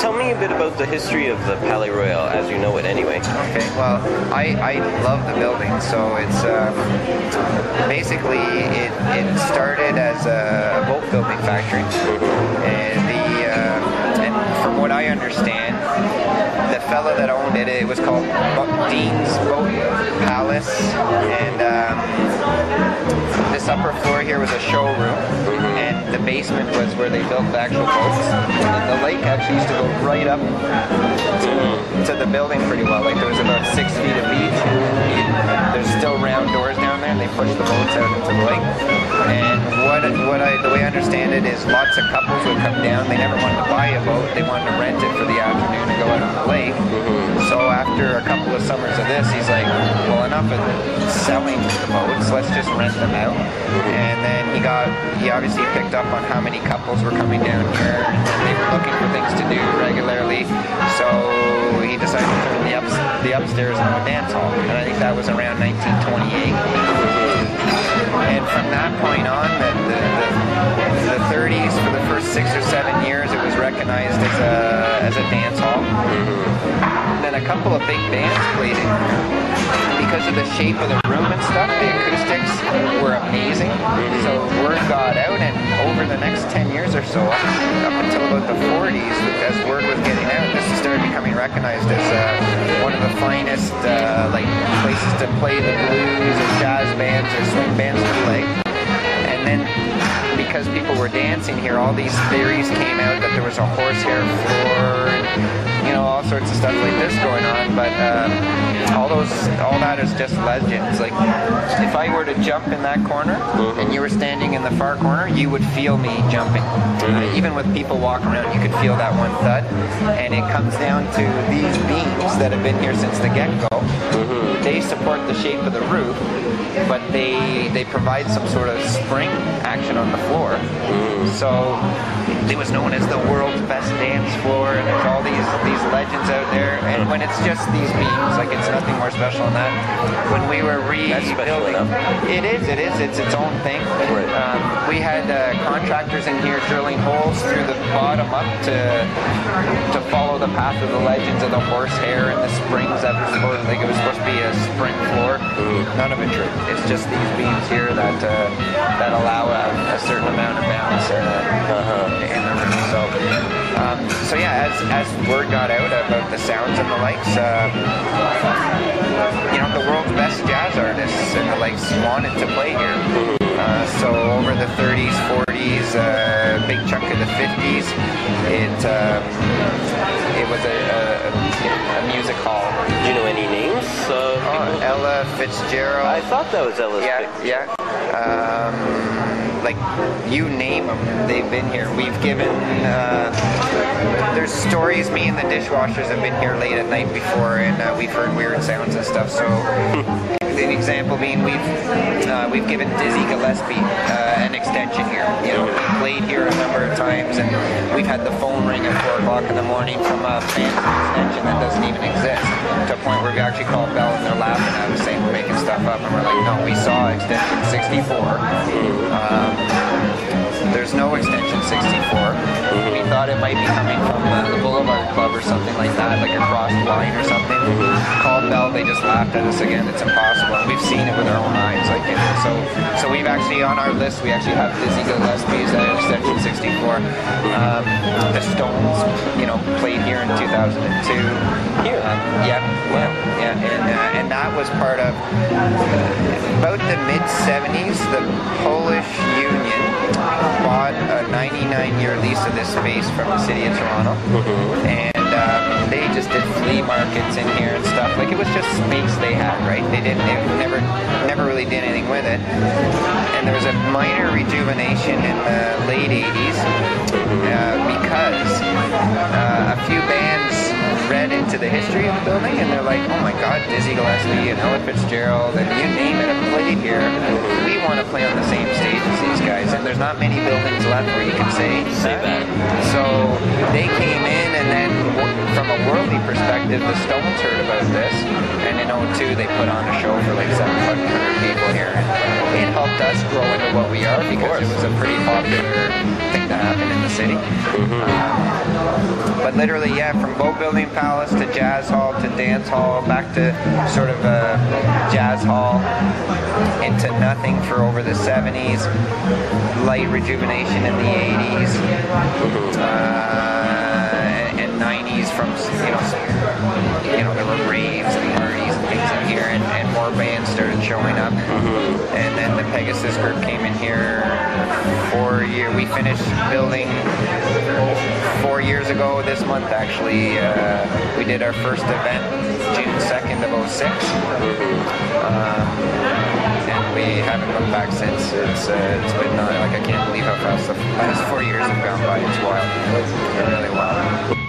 tell me a bit about the history of the Palais Royale, as you know it anyway. Okay, well, I love the building. So it's basically it started as a boat building factory, and from what I understand, the fellow that owned it, it was called Dean's Boat Palace, and this upper floor here was a showroom, and the basement was where they built the actual boats. And the lake actually used to go right up to the building pretty well. Like there was about 6 feet of beach. There's still round doors down there, and they push the boats out into the lake. And the way I understand it is lots of couples would come down. They never wanted to buy a boat. They wanted to rent it for the afternoon and go out on the lake. So after a couple of summers of this, he's like, well, enough of selling the boats. Let's just rent them out. And then he obviously picked up on how many couples were coming down here, and they were looking for things to do regularly. So he decided to turn the upstairs into a dance hall. And I think that was around 1928. And from that point on, the 30s, for the first 6 or 7 years, it was recognized as a dance hall. Then a couple of big bands played in. Because of the shape of the room and stuff, the acoustics were amazing. So word got out, and over the next 10 years or so, up until about the 40s, as word was getting out, this started becoming recognized as one of the finest places to play the blues or jazz bands or swing bands to play. And then because people were dancing here, all these theories came out that there was a horsehair floor and all sorts of stuff like this going on, but all that is just legends. Like, if I were to jump in that corner and you were standing in the far corner, you would feel me jumping. Even with people walking around, you could feel that one thud. And it comes down to these beams that have been here since the get-go. They support the shape of the roof, but they provide some sort of spring action on the floor. So it was known as the world's best dance floor, and there's all these legends out there. And when it's just these beams, like, it's nothing more special than that. When we were rebuilding, it is. It's its own thing. We had contractors in here drilling holes through the bottom up to follow the path of the legends of the horsehair and the springs that were supposed, like it was supposed to be a spring floor. None of it true. It's just these beams here that allow a certain amount of bounce in the room. So yeah, as word got out about the sounds and the likes, the world's best jazz artists and the likes wanted to play here. So over the 30s, 40s, big chunk of the 50s, it was a music hall. Do you know any names? Ella Fitzgerald. I thought that was Ella. Yeah. Like, you name them, they've been here. We've given, there's stories, me and the dishwashers have been here late at night before, and we've heard weird sounds and stuff. So an example being, we've given Dizzy Gillespie an extension here. He played here a number of times, and we've had the phone ring at 4 o'clock in the morning from a fancy extension that doesn't even exist, to a point where we actually called Bell and they're laughing at us saying we're making stuff up, and we're like, no, we saw extension 64. There's no extension 64. We thought it might be coming from the Boulevard Club or something like that, like a crossed line or something. Called Bell, they just laughed at us again. It's impossible. And we've seen it with our own eyes. So we've actually, on our list, we actually have Dizzy Gillespie's extension 64. The Stones, played here in 2002. Here? Yeah. And that was part of, about the mid-70s, the Polish Union bought a 99-year lease of this space from the city of Toronto, and they just did flea markets in here and stuff. Like, it was just space they had, right? They never really did anything with it. And there was a minor rejuvenation in the late 80s because a few bands read into the history of the building, and they're like, oh my god, Dizzy Gillespie and Ella Fitzgerald and you name it have played here. We want to play on the same stage as these guys, and there's not many buildings left where you can say that. So they came in, and then from a worldly perspective, the Stones heard about this, and in '02 they put on a show for like 700 people here, and it helped us grow into what we are, because it was a pretty popular thing to happen in the city. But literally, yeah, from boat building palace to jazz hall to dance hall, back to sort of a jazz hall, into nothing for over the 70s, light rejuvenation in the 80s, and 90s from, there were raves and parties and things in here, and more bands started showing up. And then the Pegasus group came in here 4 years. We finished building 4 years ago this month, actually. We did our first event June 2nd of 06. And we haven't looked back since. It's been, I can't believe how fast the last 4 years have gone by. It's wild. It's really wild.